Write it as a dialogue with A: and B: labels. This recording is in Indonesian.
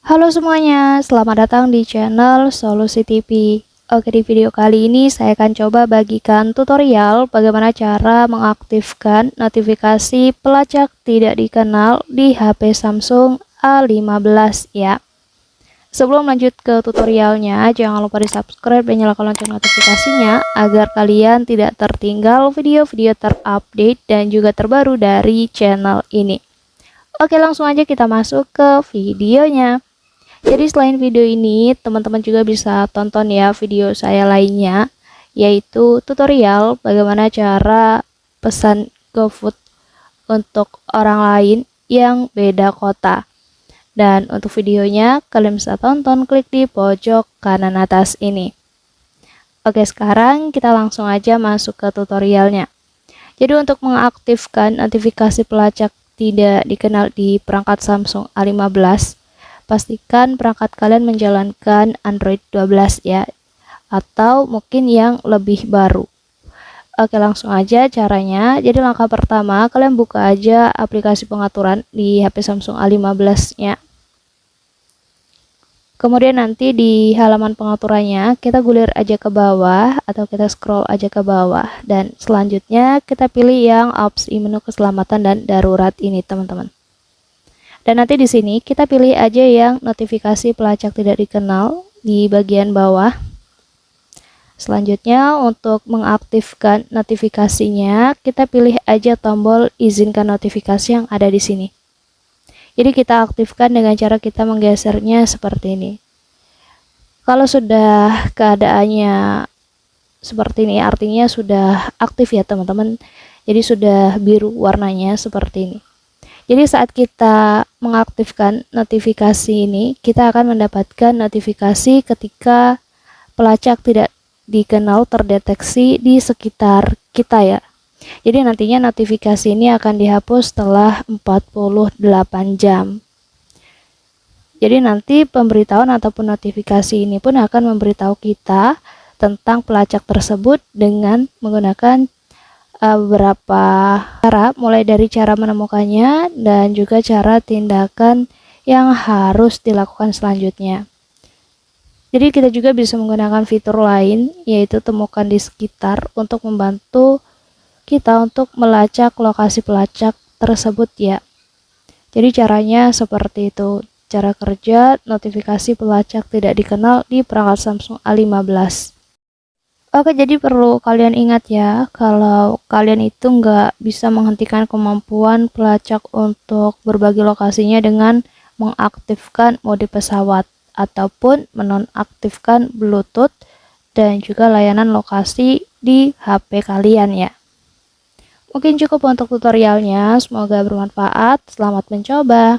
A: Halo semuanya, selamat datang di channel Solusi TV. Oke, di video kali ini saya akan coba bagikan tutorial bagaimana cara mengaktifkan notifikasi pelacak tidak dikenal di HP Samsung A15 ya. Sebelum lanjut ke tutorialnya, jangan lupa di subscribe dan nyalakan lonceng notifikasinya agar kalian tidak tertinggal video-video terupdate dan juga terbaru dari channel ini. Oke, langsung aja kita masuk ke videonya. Jadi selain video ini, teman-teman juga bisa tonton ya video saya lainnya, yaitu tutorial bagaimana cara pesan GoFood untuk orang lain yang beda kota. Dan untuk videonya, kalian bisa tonton klik di pojok kanan atas ini. Oke, sekarang kita langsung aja masuk ke tutorialnya. Jadi untuk mengaktifkan notifikasi pelacak tidak dikenal di perangkat Samsung A15, pastikan perangkat kalian menjalankan Android 12 ya, atau mungkin yang lebih baru. Oke, langsung aja caranya. Jadi langkah pertama, kalian buka aja aplikasi pengaturan di HP Samsung A15 nya. Kemudian nanti di halaman pengaturannya kita gulir aja ke bawah atau kita scroll aja ke bawah, dan selanjutnya kita pilih yang opsi menu keselamatan dan darurat ini teman-teman. Dan nanti di sini kita pilih aja yang notifikasi pelacak tidak dikenal di bagian bawah. Selanjutnya untuk mengaktifkan notifikasinya, kita pilih aja tombol izinkan notifikasi yang ada di sini. Jadi kita aktifkan dengan cara kita menggesernya seperti ini. Kalau sudah keadaannya seperti ini, artinya sudah aktif ya teman-teman. Jadi sudah biru warnanya seperti ini. Jadi saat kita mengaktifkan notifikasi ini, kita akan mendapatkan notifikasi ketika pelacak tidak dikenal terdeteksi di sekitar kita ya. Jadi nantinya notifikasi ini akan dihapus setelah 48 jam. Jadi nanti pemberitahuan ataupun notifikasi ini pun akan memberitahu kita tentang pelacak tersebut dengan menggunakan beberapa cara, mulai dari cara menemukannya dan juga cara tindakan yang harus dilakukan selanjutnya. Jadi kita juga bisa menggunakan fitur lain, yaitu temukan di sekitar, untuk membantu kita untuk melacak lokasi pelacak tersebut ya. Jadi caranya seperti itu, cara kerja notifikasi pelacak tidak dikenal di perangkat Samsung A15. Oke, jadi perlu kalian ingat ya, kalau kalian itu nggak bisa menghentikan kemampuan pelacak untuk berbagi lokasinya dengan mengaktifkan mode pesawat ataupun menonaktifkan Bluetooth dan juga layanan lokasi di HP kalian ya. Mungkin cukup untuk tutorialnya, semoga bermanfaat, selamat mencoba.